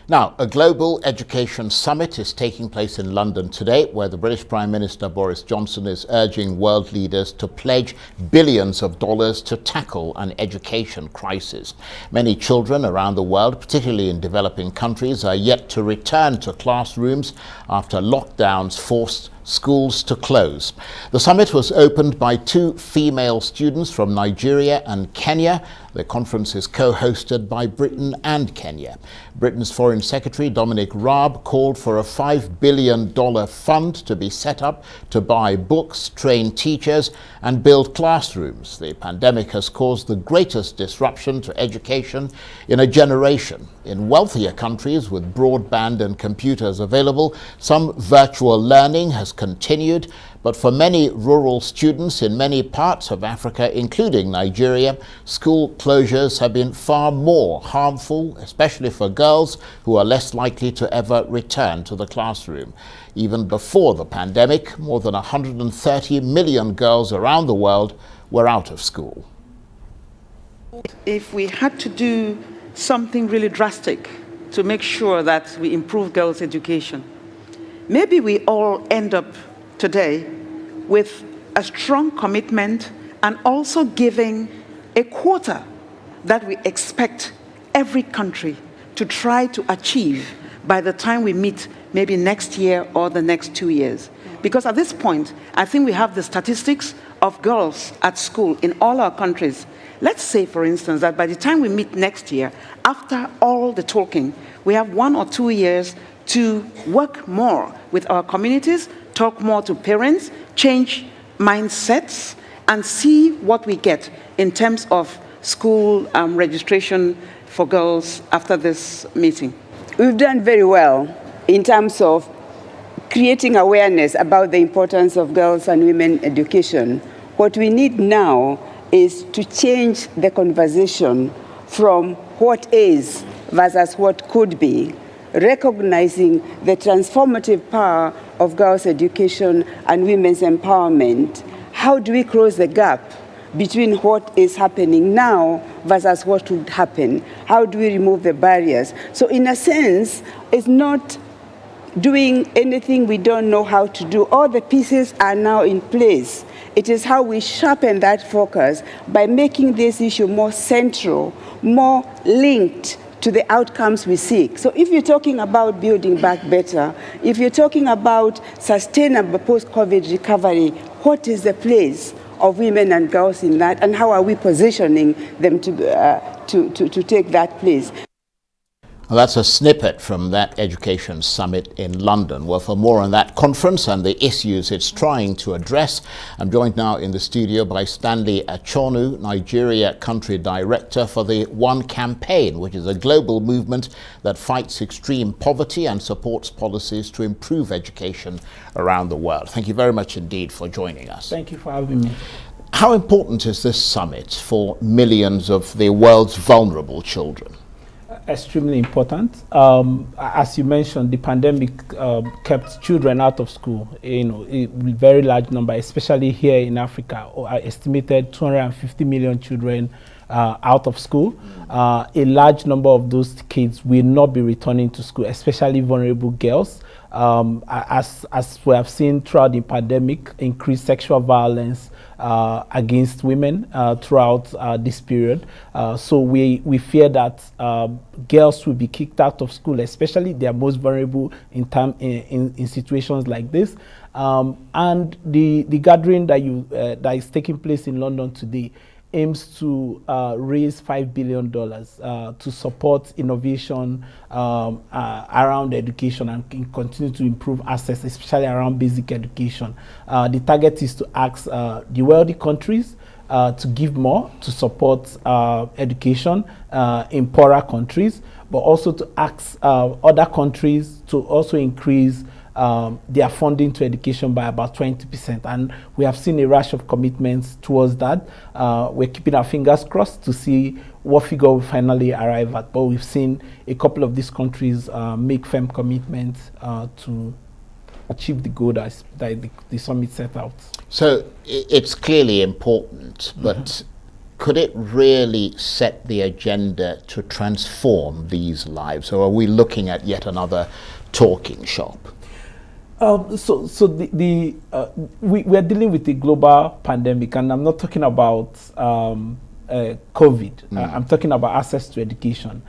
Now, a global education summit is taking place in London today, where the British Prime Minister Boris Johnson is urging world leaders to pledge billions of dollars to tackle an education crisis. Many children around the world, particularly in developing countries, are yet to return to classrooms after lockdowns forced schools to close. The summit was opened by two female students from Nigeria and Kenya. The conference is co-hosted by Britain and Kenya. Britain's Foreign Secretary Dominic Raab called for a $5 billion fund to be set up to buy books, train teachers and build classrooms. The pandemic has caused the greatest disruption to education in a generation. In wealthier countries with broadband and computers available, some virtual learning has continued, but for many rural students in many parts of Africa, including Nigeria, school closures have been far more harmful, especially for girls who are less likely to ever return to the classroom. Even before the pandemic, more than 130 million girls around the world were out of school. If we had to do something really drastic to make sure that we improve girls' education, maybe we all end up today with a strong commitment and also giving a quota that we expect every country to try to achieve by the time we meet maybe next year or the next 2 years. Because at this point, I think we have the statistics of girls at school in all our countries. Let's say, for instance, that by the time we meet next year, after all the talking, we have 1 or 2 years to work more with our communities, talk more to parents, change mindsets, and see what we get in terms of school registration for girls after this meeting. We've done very well in terms of creating awareness about the importance of girls and women education. What we need now is to change the conversation from what is versus what could be, recognizing the transformative power of girls' education and women's empowerment. How do we close the gap between what is happening now versus what would happen? How do we remove the barriers? So in a sense, it's not doing anything we don't know how to do. All the pieces are now in place. It is how we sharpen that focus by making this issue more central, more linked to the outcomes we seek. So if you're talking about building back better, if you're talking about sustainable post-COVID recovery, what is the place of women and girls in that, and how are we positioning them to take that place? Well, that's a snippet from that education summit in London. Well, for more on that conference and the issues it's trying to address, I'm joined now in the studio by Stanley Achonu, Nigeria Country Director for the One Campaign, which is a global movement that fights extreme poverty and supports policies to improve education around the world. Thank you very much indeed for joining us. Thank you for having me. How important is this summit for millions of the world's vulnerable children? Extremely important. As you mentioned, the pandemic kept children out of school, a very large number, especially here in Africa. Estimated 250 million children out of school. A large number of those kids will not be returning to school, especially vulnerable girls. As we have seen throughout the pandemic, increased sexual violence against women throughout this period. So we fear that girls will be kicked out of school, especially they are most vulnerable in situations like this. And the gathering that is taking place in London today aims to raise $5 billion to support innovation around education and continue to improve access, especially around basic education. The target is to ask the wealthy countries to give more to support education in poorer countries, but also to ask other countries to also increase their funding to education by about 20%, and we have seen a rush of commitments towards that. We're keeping our fingers crossed to see what figure we finally arrive at, but we've seen a couple of these countries make firm commitments to achieve the goal that the summit set out. So it's clearly important, but could it really set the agenda to transform these lives, or are we looking at yet another talking shop? We are dealing with a global pandemic, and I'm not talking about COVID. I'm talking about access to education.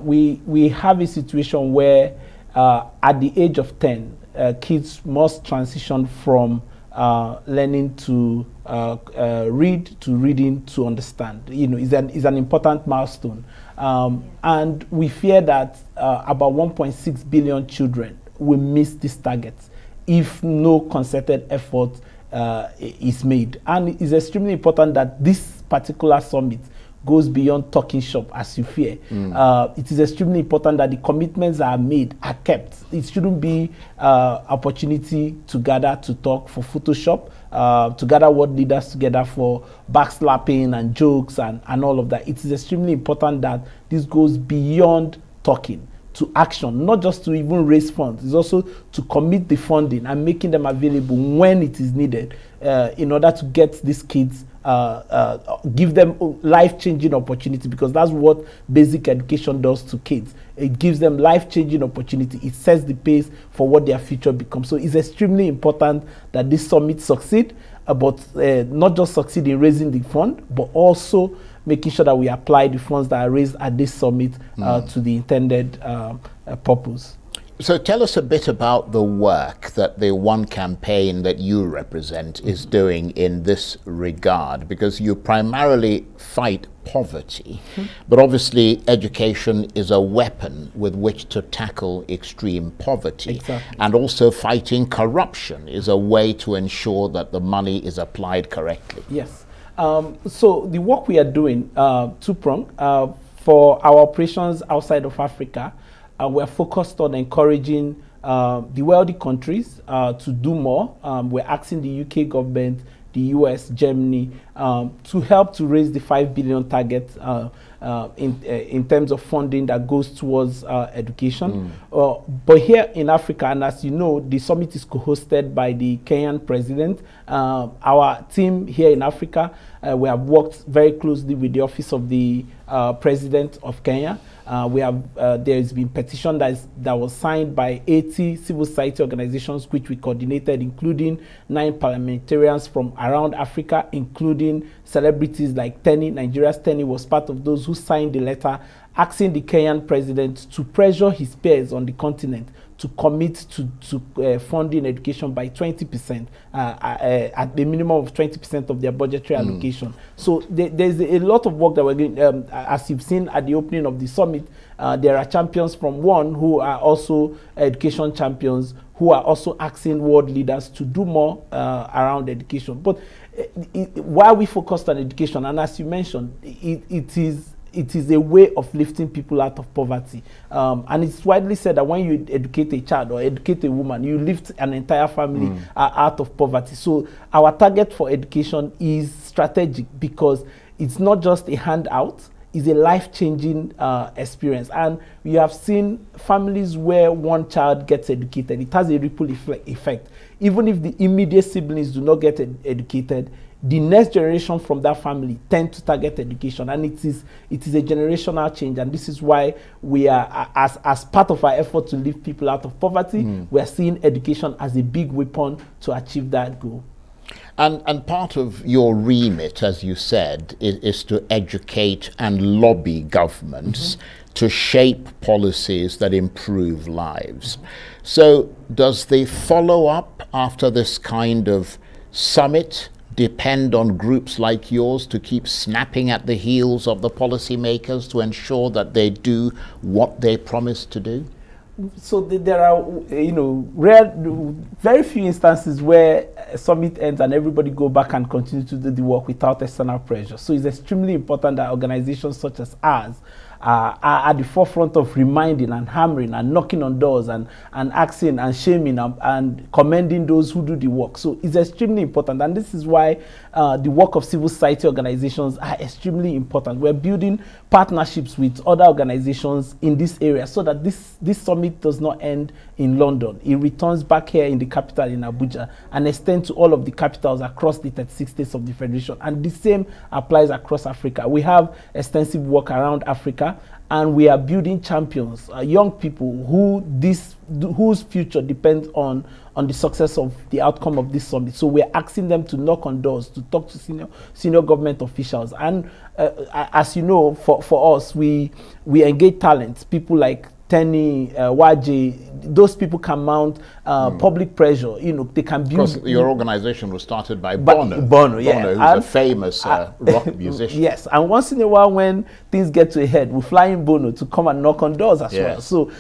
We have a situation where at the age of 10, kids must transition from learning to read to reading to understand. Is an important milestone, and we fear that about 1.6 billion children will miss this target if no concerted effort is made. And it's extremely important that this particular summit goes beyond talking shop, as you fear. It is extremely important that the commitments that are made are kept. It shouldn't be opportunity to gather to talk for Photoshop, to gather world leaders together for backslapping and jokes and all of that. It is extremely important that this goes beyond talking to action, not just to even raise funds. It's also to commit the funding and making them available when it is needed in order to get these kids, give them life-changing opportunity, because that's what basic education does to kids. It gives them life-changing opportunity. It sets the pace for what their future becomes. So it's extremely important that this summit succeed, but not just succeed in raising the fund, but also making sure that we apply the funds that are raised at this summit to the intended purpose. So tell us a bit about the work that the One campaign that you represent is doing in this regard, because you primarily fight poverty, but obviously education is a weapon with which to tackle extreme poverty. Exactly. And also fighting corruption is a way to ensure that the money is applied correctly. Yes. So the work we are doing, two-pronged, for our operations outside of Africa, we're focused on encouraging the wealthy countries to do more. We're asking the UK government, the US, Germany, to help to raise the 5 billion target in terms of funding that goes towards education. But here in Africa, and as you know, the summit is co-hosted by the Kenyan president. Our team here in Africa, we have worked very closely with the office of the president of Kenya. There has been petition that was signed by 80 civil society organizations, which we coordinated, including 9 parliamentarians from around Africa, including celebrities like Tenny. Nigeria's Tenny was part of those who signed the letter asking the Kenyan president to pressure his peers on the continent to commit to funding education by 20%, at the minimum of 20% of their budgetary allocation. So there's a lot of work that we're doing. As you've seen at the opening of the summit, there are champions from One who are also education champions, who are also asking world leaders to do more around education. But while we focused on education, and as you mentioned, it is a way of lifting people out of poverty. And it's widely said that when you educate a child or educate a woman, you lift an entire family out of poverty. So our target for education is strategic, because it's not just a handout, it's a life-changing experience. And we have seen families where one child gets educated, it has a ripple effect. Even if the immediate siblings do not get educated, the next generation from that family tend to target education, and it is a generational change. And this is why we are, as part of our effort to lift people out of poverty, we are seeing education as a big weapon to achieve that goal. And part of your remit, as you said, is to educate and lobby governments to shape policies that improve lives. So does the follow-up after this kind of summit depend on groups like yours to keep snapping at the heels of the policymakers to ensure that they do what they promise to do? So there are, very few instances where a summit ends and everybody go back and continue to do the work without external pressure. So it's extremely important that organizations such as ours are at the forefront of reminding and hammering and knocking on doors and asking and shaming and commending those who do the work. So it's extremely important, and this is why the work of civil society organizations are extremely important. We're building partnerships with other organizations in this area so that this summit does not end in London. It returns back here in the capital in Abuja and extends to all of the capitals across the 36 states of the Federation. And the same applies across Africa. We have extensive work around Africa, and we are building champions, young people whose future depends on the success of the outcome of this summit. So we're asking them to knock on doors, to talk to senior government officials. And as you know, for us, we engage talents, people like Tenny, YJ. Those people can mount public pressure. They can build. Of course, your organization was started by Bono. Bono, yeah. Bono, who's a famous rock musician. Yes, and once in a while, when things get to a head, we fly in Bono to come and knock on doors as well. So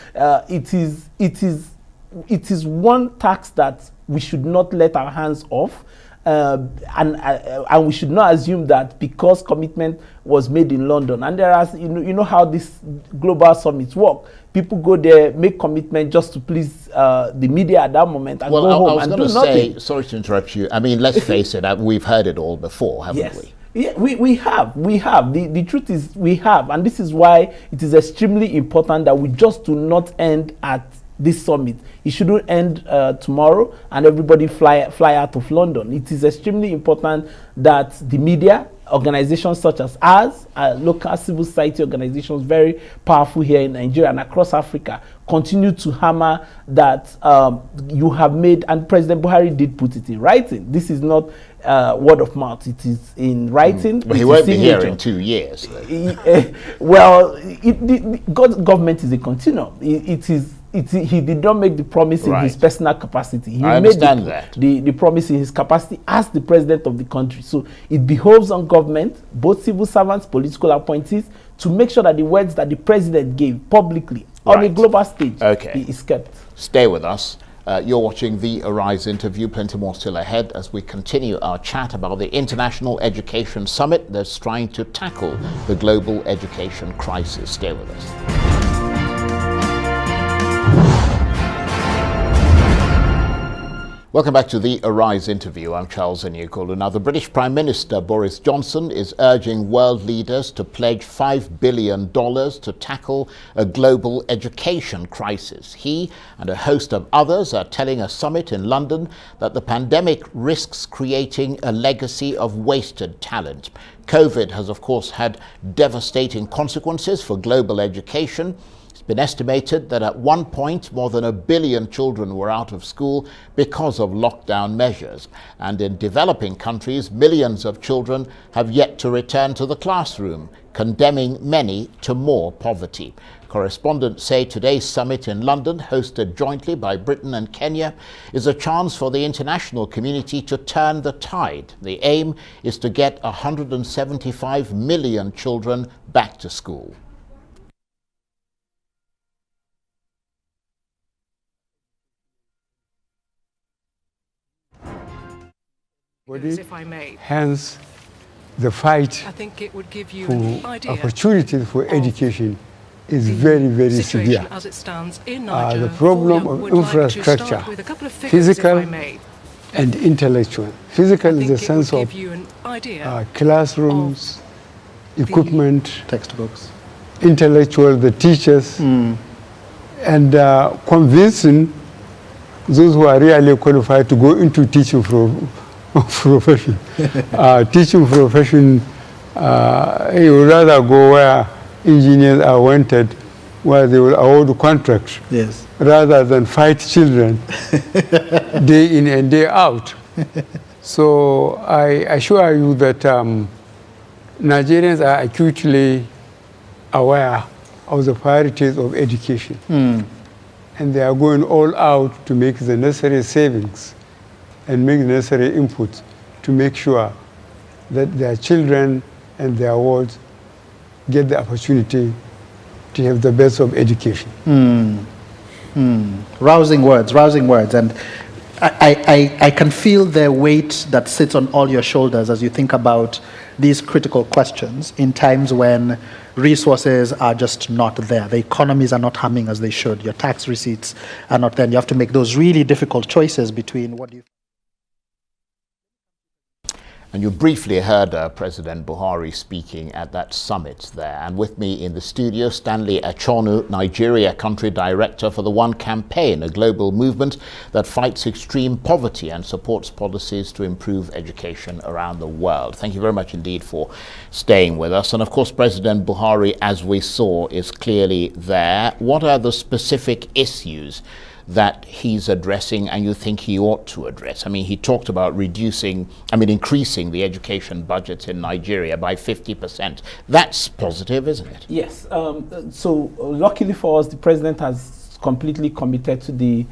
it is one task that we should not let our hands off. And we should not assume that because commitment was made in London, and there are, you know how these global summits work. People go there, make commitment just to please the media at that moment, and go home and do nothing. Say, sorry to interrupt you. I mean, let's face it, we've heard it all before, haven't we? Yeah, we have. The truth is we have, and this is why it is extremely important that we just do not end at this summit. It shouldn't end tomorrow and everybody fly out of London. It is extremely important that the media, organizations such as ours, local civil society organizations, very powerful here in Nigeria and across Africa, continue to hammer that you have made, and President Buhari did put it in writing. This is not word of mouth, it is in writing. Well, he won't be here in 2 years. Well, government is a continuum. He did not make the promise in his personal capacity. He made the promise in his capacity as the president of the country. So it behoves on government, both civil servants, political appointees, to make sure that the words that the president gave publicly on a global stage is kept. Stay with us. You're watching the Arise interview. Plenty more still ahead as we continue our chat about the International Education Summit that's trying to tackle the global education crisis. Stay with us. Welcome back to the Arise interview. I'm Charles Anyukolu. Now, the British Prime Minister Boris Johnson is urging world leaders to pledge $5 billion to tackle a global education crisis. He and a host of others are telling a summit in London that the pandemic risks creating a legacy of wasted talent. COVID has, of course, had devastating consequences for global education. It's been estimated that at one point more than 1 billion children were out of school because of lockdown measures. And in developing countries, millions of children have yet to return to the classroom, condemning many to more poverty. Correspondents say today's summit in London, hosted jointly by Britain and Kenya, is a chance for the international community to turn the tide. The aim is to get 175 million children back to school. If I may. Hence, the fight I think it would give you for an idea opportunities for education is very, very severe. As it stands in Nigeria, the problem of infrastructure, physical and intellectual. Physical in the sense of classrooms, equipment, textbooks, intellectual, the teachers, and convincing those who are really qualified to go into teaching profession. Teaching profession, you would rather go where engineers are wanted, where they will award contracts, rather than fight children day in and day out. So I assure you that Nigerians are acutely aware of the priorities of education. And they are going all out to make the necessary savings and make the necessary inputs to make sure that their children and their wards get the opportunity to have the best of education. Rousing words, rousing words. And I can feel the weight that sits on all your shoulders as you think about these critical questions in times when resources are just not there. The economies are not humming as they should. Your tax receipts are not there. And you have to make those really difficult choices between what you... And you briefly heard President Buhari speaking at that summit there. And with me in the studio, Stanley Achonu, Nigeria Country Director for the One Campaign, a global movement that fights extreme poverty and supports policies to improve education around the world. Thank you very much indeed for staying with us. And of course, President Buhari, as we saw, is clearly there. What are the specific issues that he's addressing and you think he ought to address? I mean, he talked about increasing the education budget in Nigeria by 50%. That's positive, isn't it? Yes. So luckily for us, the president has completely committed to the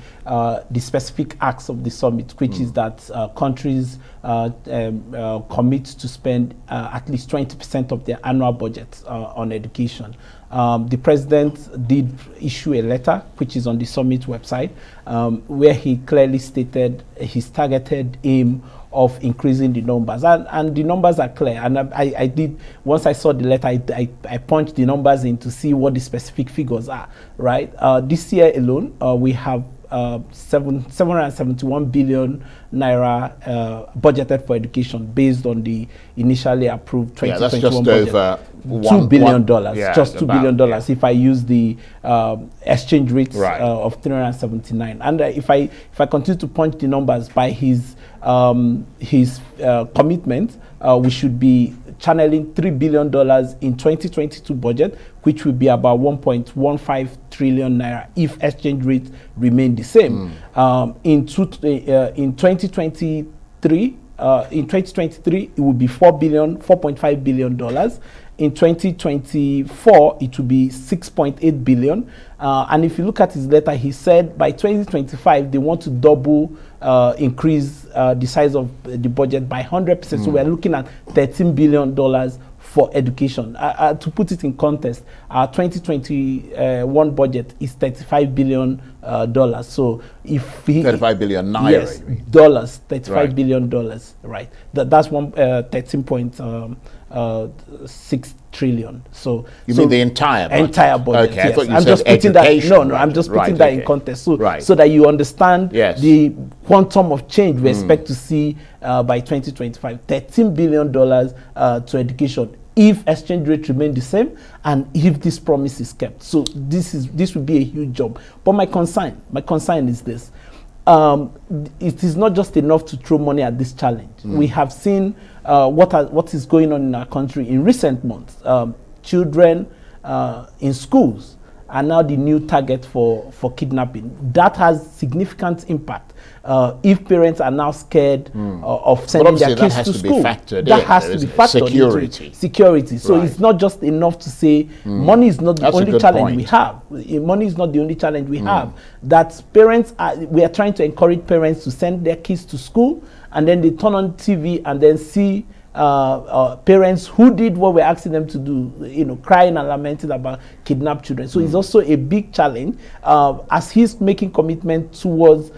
specific acts of the summit, which is that countries commit to spend at least 20% of their annual budget on education. The president did issue a letter, which is on the summit website, where he clearly stated his targeted aim of increasing the numbers, and the numbers are clear. And I did, once I saw the letter, I punched the numbers in to see what the specific figures are. Right, this year alone, we have 771 billion naira budgeted for education based on the initially approved 2021 budget. Over $2 billion, just $2 billion. Yeah. If I use the exchange rate of 379, and if I continue to punch the numbers by his commitment, we should be channeling $3 billion in 2022 budget, which will be about 1.15 trillion naira if exchange rate remain the same. In 2023, it will be $4.5 billion. In 2024, it will be 6.8 billion. And if you look at his letter, he said by 2025, they want to double, increase the size of the budget by 100%. So we're looking at $13 billion for education. To put it in context, our 2021 budget is $35 billion. So if he... 35 billion naira. Yes, dollars, $35 billion, right. That's 13.6 trillion. So you mean the entire budget? Entire budget. Okay, yes. I thought you I'm said just putting that. education. No, I'm just putting that in context. So Right. so that you understand Yes. the quantum of change we expect to see by 2025. $13 billion to education if exchange rate remain the same and if this promise is kept. So this will be a huge job. But my concern is this. It is not just enough to throw money at this challenge. We have seen what is going on in our country in recent months. Children in schools are now the new target for kidnapping. That has significant impact. If parents are now scared of sending their kids to school, that has to be factored into security. So it's not just enough to say money is not the only challenge we have. Money is not the only challenge we have. That we are trying to encourage parents to send their kids to school, and then they turn on TV and then see parents who did what we're asking them to do, crying and lamenting about kidnapped children. So it's also a big challenge. As he's making commitment towards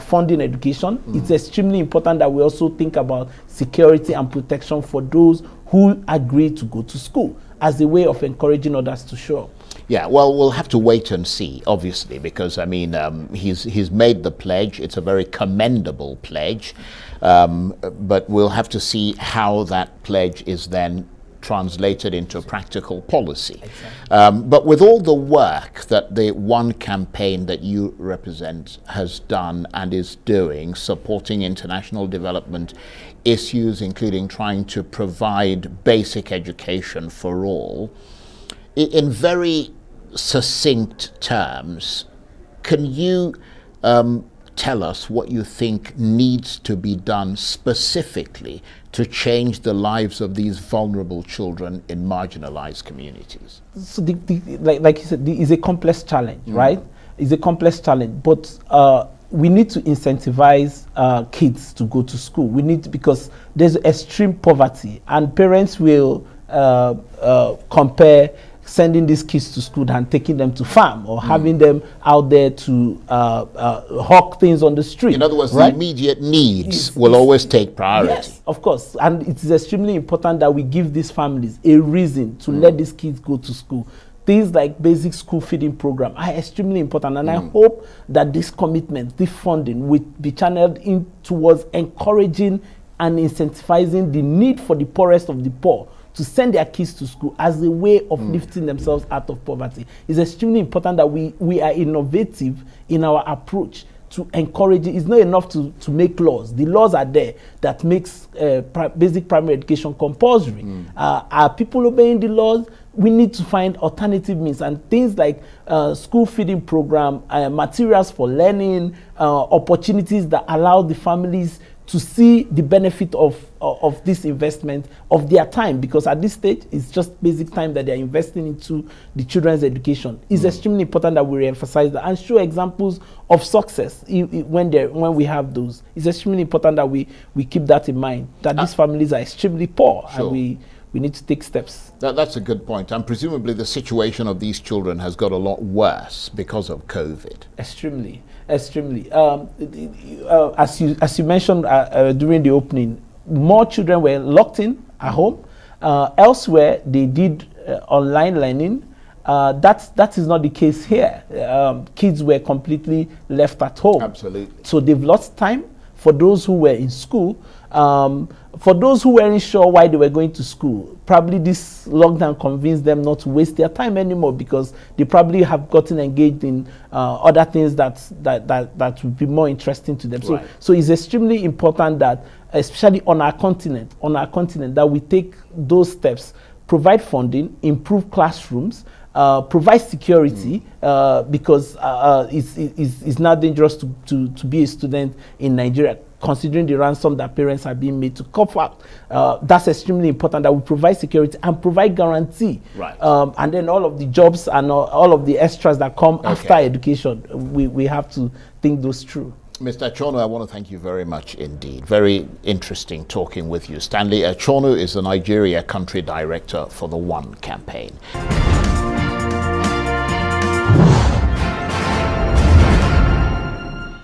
funding education, it's extremely important that we also think about security and protection for those who agree to go to school as a way of encouraging others to show up. Yeah, well, we'll have to wait and see, obviously, because, he's made the pledge. It's a very commendable pledge, but we'll have to see how that pledge is then translated into practical policy. Exactly. But with all the work that the One Campaign that you represent has done and is doing, supporting international development issues, including trying to provide basic education for all, in very succinct terms, can you tell us what you think needs to be done specifically to change the lives of these vulnerable children in marginalized communities? So like you said, it's a complex challenge, right? It's a complex challenge, but we need to incentivize kids to go to school. We need to, because there's extreme poverty, and parents will compare sending these kids to school than taking them to farm or having them out there to hawk things on the street. In other words, right? the immediate needs will always take priority. Yes, of course. And it is extremely important that we give these families a reason to let these kids go to school. Things like basic school feeding program are extremely important, and I hope that this commitment, this funding, will be channeled in towards encouraging and incentivizing the need for the poorest of the poor to send their kids to school as a way of lifting themselves out of poverty. It's extremely important that we are innovative in our approach to encourage it. It's not enough to make laws. The laws are there that makes basic primary education compulsory. Are people obeying the laws? We need to find alternative means, and things like school feeding program, materials for learning, opportunities that allow the families to see the benefit of this investment of their time, because at this stage it's just basic time that they're investing into the children's education. It's extremely important that we re-emphasize that and show examples of success when we have those. It's extremely important that we keep that in mind, that these families are extremely poor. Sure. And we need to take steps. That's a good point. And presumably the situation of these children has got a lot worse because of COVID. Extremely. As you mentioned during the opening, more children were locked in at home. Elsewhere, they did online learning. That is not the case here. Kids were completely left at home. Absolutely. So they've lost time. For those who were in school, for those who weren't sure why they were going to school, probably this lockdown convinced them not to waste their time anymore, because they probably have gotten engaged in other things that would be more interesting to them. Right. So it's extremely important that, especially on our continent, that we take those steps, provide funding, improve classrooms, provide security, because it's not dangerous to be a student in Nigeria, considering the ransom that parents are being made to cough out. That's extremely important, that we provide security and provide guarantee. Right. And then all of the jobs and all of the extras that come after education, we have to think those through. Mr. Achonu, I want to thank you very much indeed. Very interesting talking with you. Stanley Achonu is the Nigeria Country Director for the One campaign.